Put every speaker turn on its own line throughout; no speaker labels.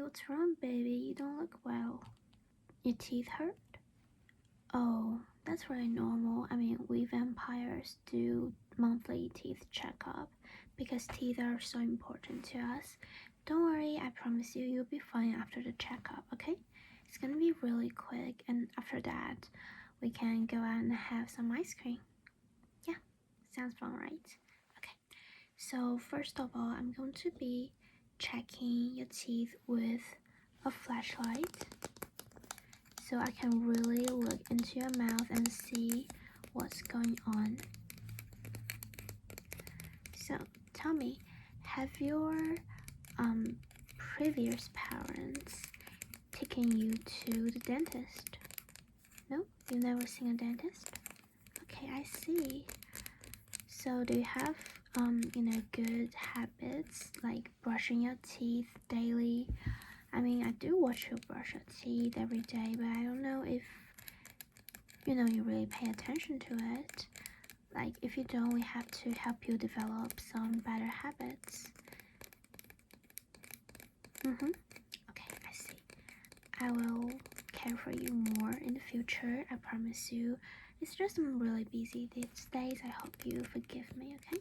what's wrong, baby? You don't look well. Your teeth hurt? Oh, that's really normal. I mean, we vampires do monthly teeth checkup because teeth are so important to us. Don't worry, I promise you, you'll be fine after the checkup, okay? It's gonna be really quick, and after that, we can go out and have some ice cream. Yeah, sounds fun, right? Okay, so first of all, I'm going to be checking your teeth with a flashlight so I can really look into your mouth and see what's going on. So tell me, have your previous parents taken you to the dentist? No? You've never seen a dentist? Okay, I see. So do you have good habits like brushing your teeth daily? I mean, I do watch you brush your teeth every day, but I don't know if you really pay attention to it. Like, if you don't, we have to help you develop some better habits. Okay, I see. I will care for you more in the future, I promise you. It's just I'm really busy these days. I hope you forgive me, okay?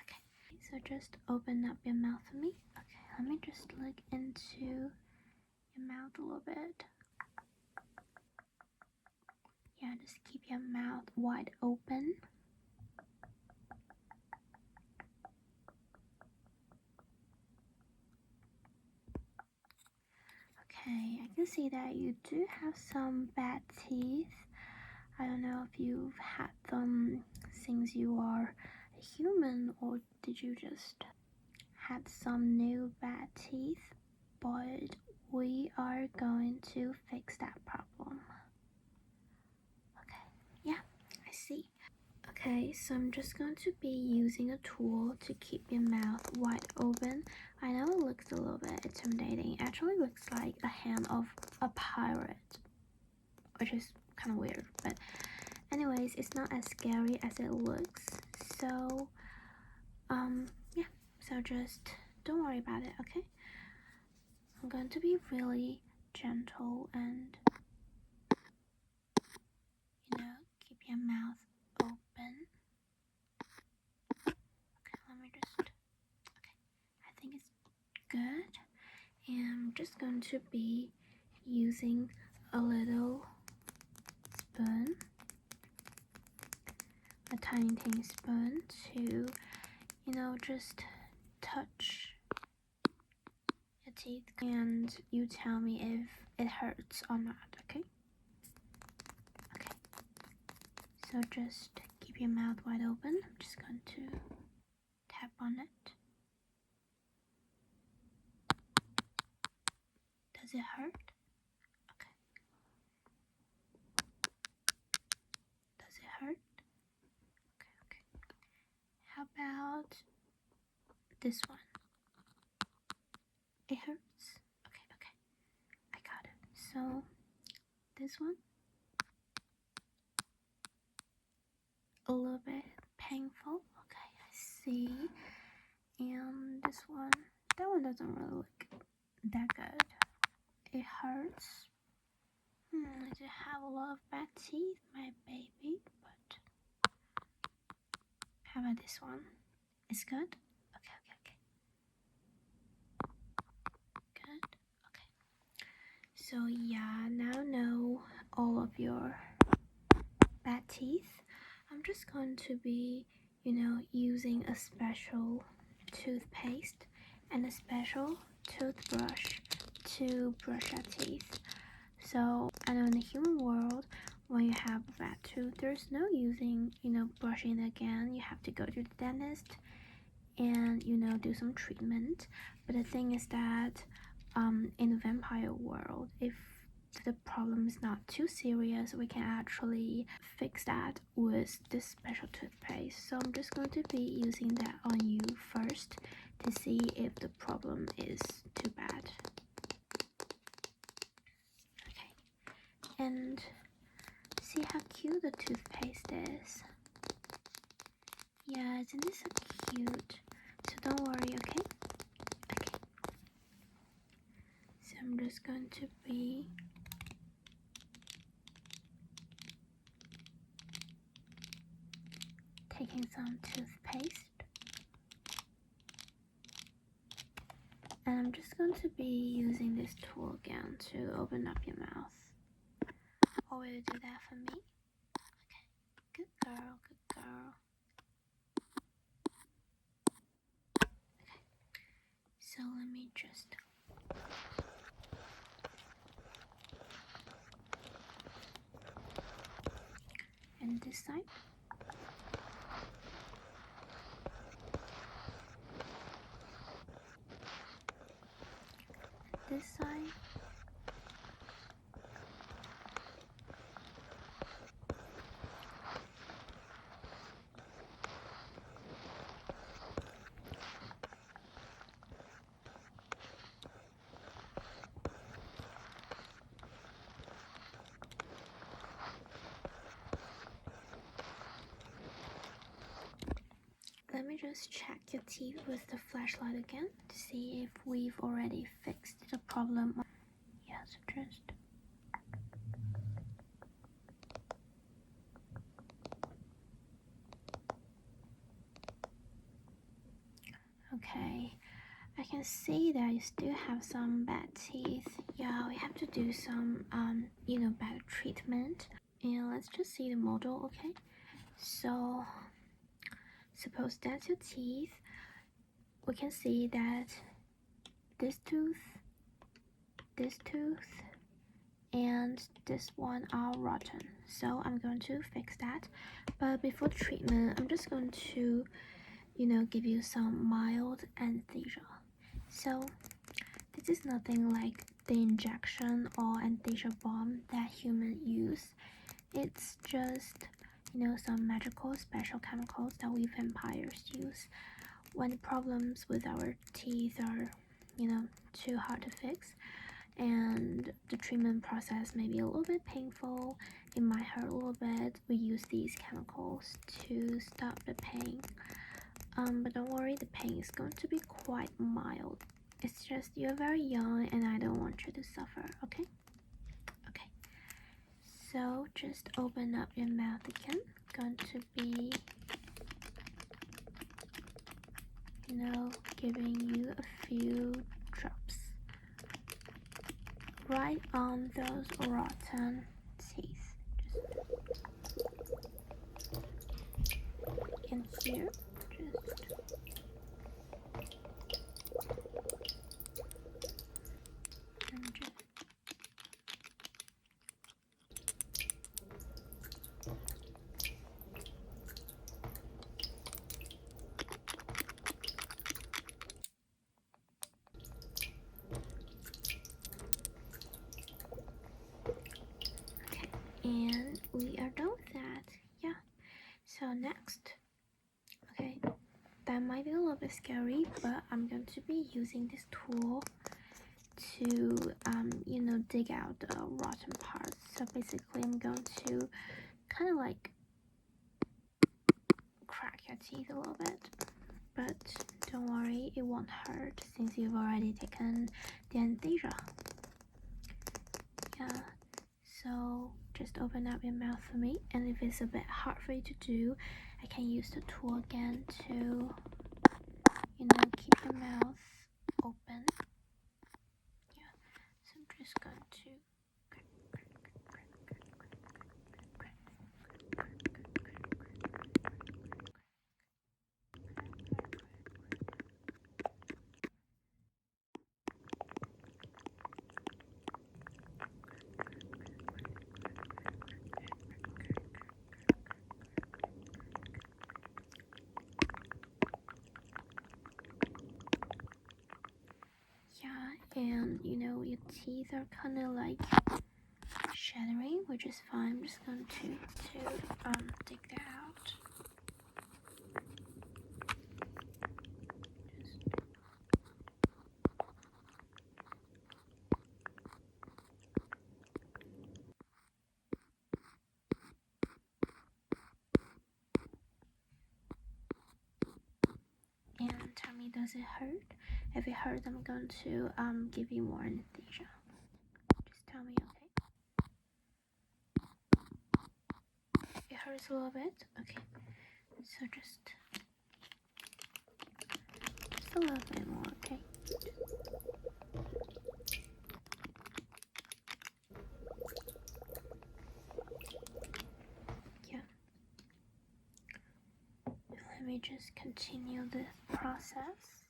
Okay, so just open up your mouth for me. Okay, let me just look into your mouth a little bit. Yeah, just keep your mouth wide open. Okay, I can see that you do have some bad teeth. I don't know if you've had them since you are a human, or did you just had some new bad teeth, but we are going to fix that problem. Okay, yeah, I see. Okay, so I'm just going to be using a tool to keep your mouth wide open. I know it looks a little bit intimidating. It actually looks like a hand of a pirate, which is kind of weird, but anyways, it's not as scary as it looks. So yeah, so just don't worry about it, okay? I'm going to be really gentle and keep your mouth open. Okay, let me just, okay, I think it's good. And I'm just going to be using a little spoon, a tiny spoon to just touch your teeth, and you tell me if it hurts or not, okay? Okay, so just keep your mouth wide open. I'm just going to tap on it. Does it hurt? Okay. Does it hurt? Okay. How about this one? It hurts? Okay. I got it. So, this one? A little bit painful. Okay, I see. And this one? That one doesn't really look that good. It hurts. You have a lot of bad teeth, my baby, but how about this one? It's good? Okay. Good? Okay. So yeah, now know all of your bad teeth. I'm just going to be, using a special toothpaste and a special toothbrush to brush your teeth. So I know in the human world, when you have a bad tooth, there's no using, brushing it again. You have to go to the dentist and, do some treatment. But the thing is that in the vampire world, if the problem is not too serious, we can actually fix that with this special toothpaste. So I'm just going to be using that on you first to see if the problem is too bad. Okay, and see how cute the toothpaste is. Yeah, isn't this so cute? So don't worry, okay? Okay. I'm just going to be taking some toothpaste, and I'm just going to be using this tool again to open up your mouth. Or will you do that for me? Okay, good girl, good girl. Okay, so let me just and this side. This side. Let me just check your teeth with the flashlight again to see if we've already fixed the problem. Yes, just okay. I can see that you still have some bad teeth. Yeah, we have to do some better treatment. And let's just see the model, okay? So suppose that's your teeth. We can see that this tooth, and this one are rotten. So I'm going to fix that. But before treatment, I'm just going to, give you some mild anesthesia. So this is nothing like the injection or anesthesia bomb that humans use. It's just, some magical special chemicals that we vampires use when the problems with our teeth are, too hard to fix, and the treatment process may be a little bit painful. It might hurt a little bit. We use these chemicals to stop the pain. But don't worry, the pain is going to be quite mild. It's just you're very young and I don't want you to suffer, okay? Okay. So just open up your mouth again. Going to be, giving you a few drops right on those rotten teeth. Just in here. And we are done with that. Yeah. So next, okay, that might be a little bit scary, but I'm going to be using this tool to dig out the rotten parts. So basically I'm going to kind of like crack your teeth a little bit, but don't worry, it won't hurt since you've already taken the anesthesia. Yeah, so just open up your mouth for me, and if it's a bit hard for you to do, I can use the tool again to keep your mouth open. Yeah, so I'm just going to and your teeth are kind of like shattering, which is fine. I'm just going to take that out. And tell me, does it hurt? If it hurts, I'm going to give you more anesthesia. Just tell me, okay? It hurts a little bit? Okay. So just a little bit more, okay? Yeah. Let me just continue this process.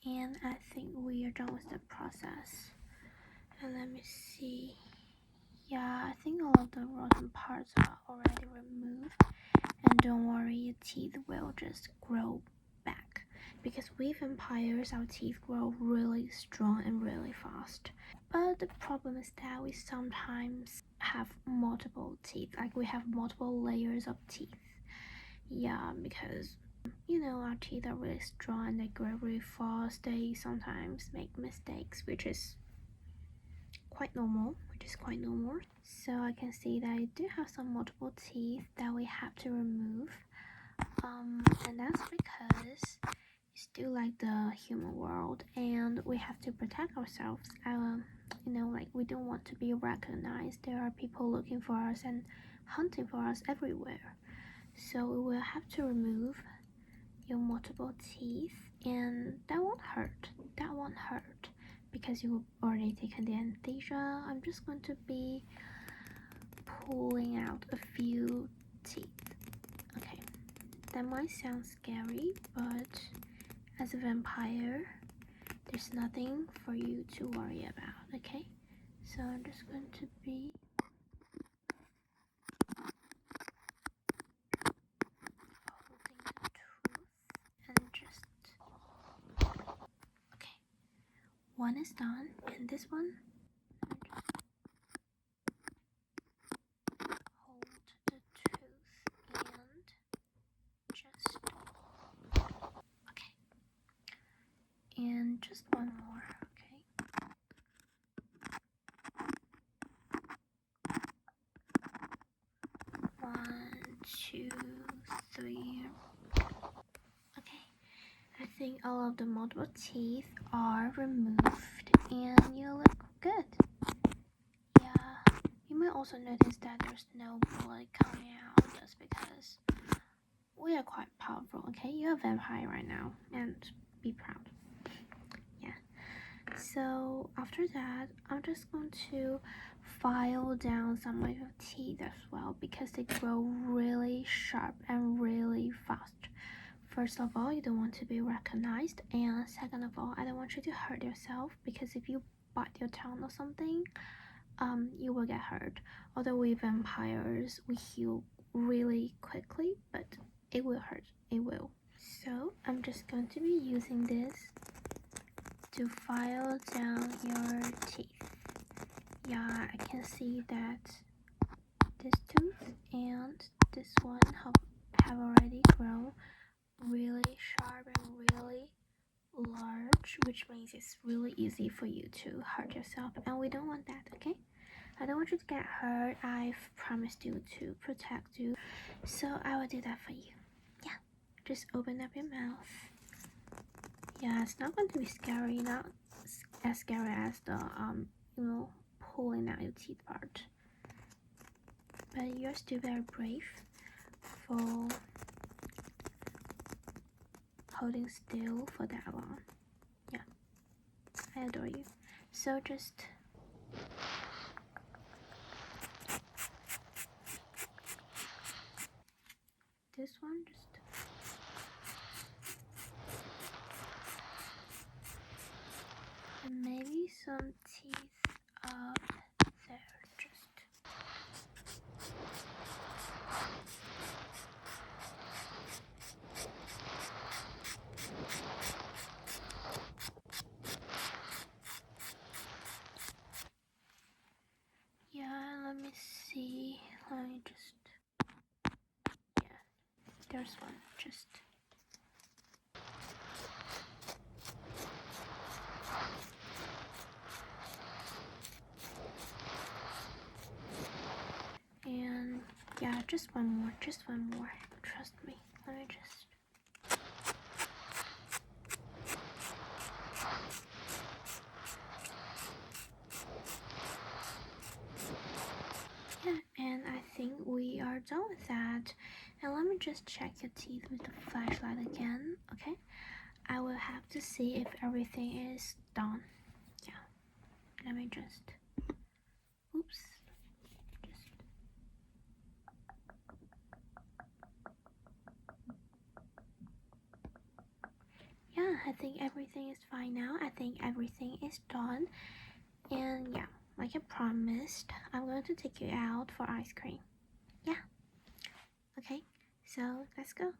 And I think we are done with the process. And let me see. Yeah, I think all of the rotten parts are already removed. And don't worry, your teeth will just grow back. Because we vampires, our teeth grow really strong and really fast. But the problem is that we sometimes have multiple teeth. Like we have multiple layers of teeth. Yeah, because you know, our teeth are really strong and they grow really fast. They sometimes make mistakes, which is quite normal. So I can see that I do have some multiple teeth that we have to remove. And that's because it's still like the human world and we have to protect ourselves. You know, like we don't want to be recognized. There are people looking for us and hunting for us everywhere. So we will have to remove your multiple teeth, and that won't hurt because you've already taken the anesthesia. I'm just going to be pulling out a few teeth. Okay, that might sound scary, but as a vampire there's nothing for you to worry about. Okay, so I'm just going to be and just okay, one is done, and this one hold the tooth and just okay, and just one more. Okay, 1, 2, 3. Okay, I think all of the multiple teeth are removed and you look good. Yeah, you might also notice that there's no blood coming out just because we are quite powerful. Okay, you're a vampire right now and be proud. Yeah, so after that I'm just going to file down some of your teeth as well because they grow really sharp and really fast. First of all, you don't want to be recognized, and second of all, I don't want you to hurt yourself because if you bite your tongue or something, you will get hurt. Although we vampires, we heal really quickly, but it will hurt. It will. So I'm just going to be using this to file down your teeth. Yeah, I can see that this tooth and this one have already grown really sharp and really large, which means it's really easy for you to hurt yourself, and we don't want that. Okay, I don't want you to get hurt. I've promised you to protect you, so I will do that for you. Yeah, just open up your mouth. Yeah, it's not going to be scary, not as scary as the you know, pulling out your teeth part, but you're still very brave for holding still for that long. Yeah, I adore you. So just this one, just and maybe some teeth up there, just yeah, let me see, let me just, yeah, there's one, just Yeah, just one more, trust me. Let me just... Yeah, and I think we are done with that. And let me just check your teeth with the flashlight again, okay? I will have to see if everything is done. Yeah, let me just... Oops. Just... Yeah, I think everything is fine now. I think everything is done. And yeah, like I promised, I'm going to take you out for ice cream. Yeah. Okay, so let's go.